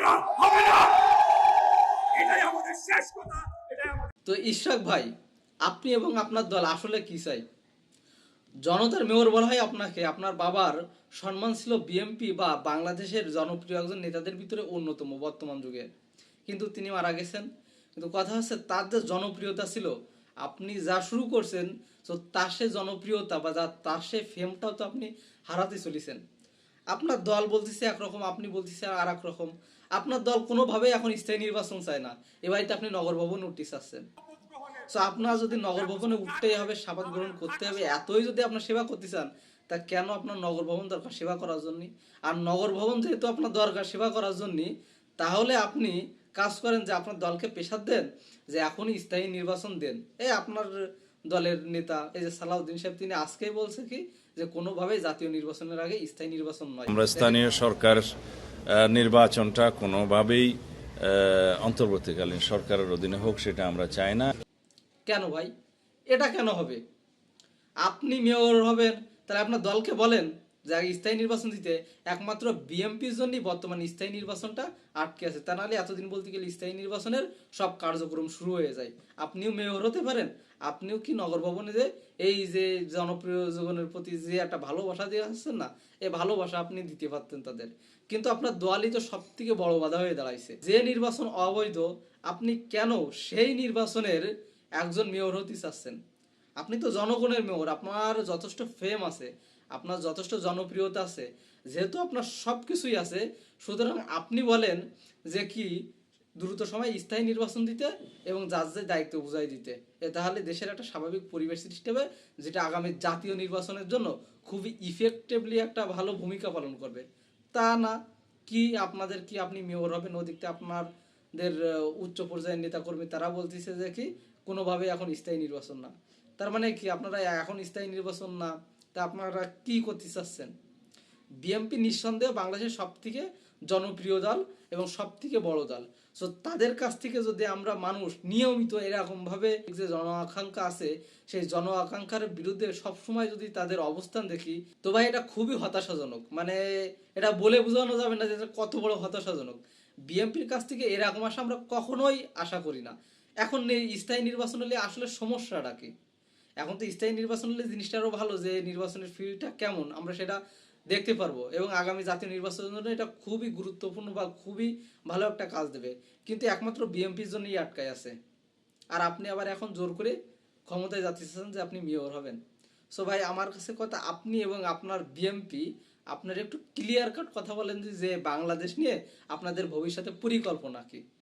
না, হবে না। এটাই আমাদের শেষ কথা। তো ইশরাক ভাই, আপনি এবং আপনার দল আসলে কি চাই? জনতার মেয়র বলা হয় আপনাকে। আপনার বাবার সম্মান ছিল বিএমপি বা বাংলাদেশের জনপ্রিয় একজন নেতাদের ভিতরে অন্যতম বর্তমান যুগে, কিন্তু তিনি মারা গেছেন। কিন্তু কথা হচ্ছে তার যে জনপ্রিয়তা ছিল, আপনি যা শুরু করছেন, তো তার সে জনপ্রিয়তা বা তার সে ফেমটাও তো আপনি হারাতে চলেছেন। আপনার দল বলতেছে একরকম, আপনি বলতেছে আর এক রকম। আপনার দল কোনোভাবেই এখন স্থায়ী নির্বাচন চায় না, এবারে আপনি নগর ভবন উঠতে চাচ্ছেন। তো আপনার যদি নগর ভবনে উঠতেই হবে, শপথ গ্রহণ করতে হবে, এতই যদি আপনার সেবা করতে চান, তা কেন আপনার নগর ভবন দরকার সেবা করার জন্য? আর নগর ভবন যেহেতু আপনার দরকার সেবা করার জন্য, তাহলে আপনি কাজ করেন যে আপনার দলকে প্রেশার দেন যে এখনই স্থায়ী নির্বাচন দেন। এই আপনার দলের নেতা এই যে সালাউদ্দিন সাহেব, তিনি আজকেই বলছে কি যে কোনোভাবেই জাতীয় নির্বাচনের আগে স্থায়ী নির্বাচন নয়। আমরা স্থানীয় সরকার নির্বাচনটা কোনোভাবেই অন্তর্বর্তীকালীন সরকারের অধীনে হোক, সেটা আমরা চাই না। কেন ভাই, এটা কেন হবে? আপনি মেয়র হবেন, তাহলে আপনার দলকে বলেন যে আগে স্থায়ী নির্বাচন দিতে। একমাত্র বিএমপির জন্যই বর্তমানে স্থায়ী নির্বাচনটা আটকে আছে, তা নাহলে এতদিন বলতে গেলে স্থায়ী নির্বাচনের সব কার্যক্রম শুরু হয়ে যায়। আপনিও মেয়র হতে পারেন, আপনিও কি নগর ভবনে যে এই যে জনপ্রিয় জীবনের প্রতি যে একটা ভালোবাসা দিয়ে আসছেন না, এই ভালোবাসা আপনি দিতে পারতেন তাদের। কিন্তু আপনার দলই তো সব থেকে বড় বাধা হয়ে দাঁড়াইছে। যে নির্বাচন অবৈধ, আপনি কেন সেই নির্বাচনের একজন মেয়র হতে চাচ্ছেন? আপনি তো জনগণের মেয়র, আপনার যথেষ্ট ফেম আছে, আপনার যথেষ্ট জনপ্রিয়তা আছে, যেহেতু আপনার সব কিছুই আছে, সুতরাং আপনি বলেন যে কি দ্রুত সময় স্থায়ী নির্বাচন দিতে এবং যার যে দায়িত্ব বুঝাই দিতে। তাহলে দেশের একটা স্বাভাবিক পরিবেশ সৃষ্টি হবে, যেটা আগামী জাতীয় নির্বাচনের জন্য খুবই ইফেক্টিভলি একটা ভালো ভূমিকা পালন করবে। তা না, কি আপনাদের কি আপনি মেয়র হবেন, ওদিকতে আপনাদের উচ্চ পর্যায়ের নেতাকর্মী তারা বলতেছে যে কি কোনোভাবে এখন স্থায়ী নির্বাচন না। তার মানে কি আপনারা এখন স্থায়ী নির্বাচন না, তা আপনারা কি করতে চাচ্ছেন? বিএনপি নিঃসন্দেহে বাংলাদেশের সব থেকে জনপ্রিয় দল এবং সব থেকে বড় দল। সো তাদের কাছ থেকে যদি আমরা মানুষ নিয়মিত এরকমভাবে যে জন আকাঙ্ক্ষা আছে, সেই জন আকাঙ্ক্ষার বিরুদ্ধে সবসময় যদি তাদের অবস্থান দেখি, তো ভাই এটা খুবই হতাশাজনক। মানে এটা বলে বোঝানো যাবে না যে এটা কত বড় হতাশাজনক। বিএনপির কাছ থেকে এরকম আশা আমরা কখনোই আশা করি না। এখন স্থায়ী নির্বাচন হলে আসলে সমস্যাটা কি? এখন তো স্থায়ী নির্বাচন হলে জিনিসটা আরো ভালো, যে নির্বাচনের ফিল্ডটা কেমন আমরা সেটা দেখতে পারবো, এবং আগামী জাতীয় নির্বাচনের জন্য এটা খুবই গুরুত্বপূর্ণ বা খুবই ভালো একটা কাজ দেবে। কিন্তু একমাত্র বিএনপির জন্যই আটকায় আছে। আর আপনি আবার এখন জোর করে ক্ষমতায় যাতে চাচ্ছেন যে আপনি মেয়র হবেন। সো ভাই, আমার কাছে কথা, আপনি এবং আপনার বিএনপি আপনার একটু ক্লিয়ার কাট কথা বলেন যে বাংলাদেশ নিয়ে আপনাদের ভবিষ্যতে পরিকল্পনা কি?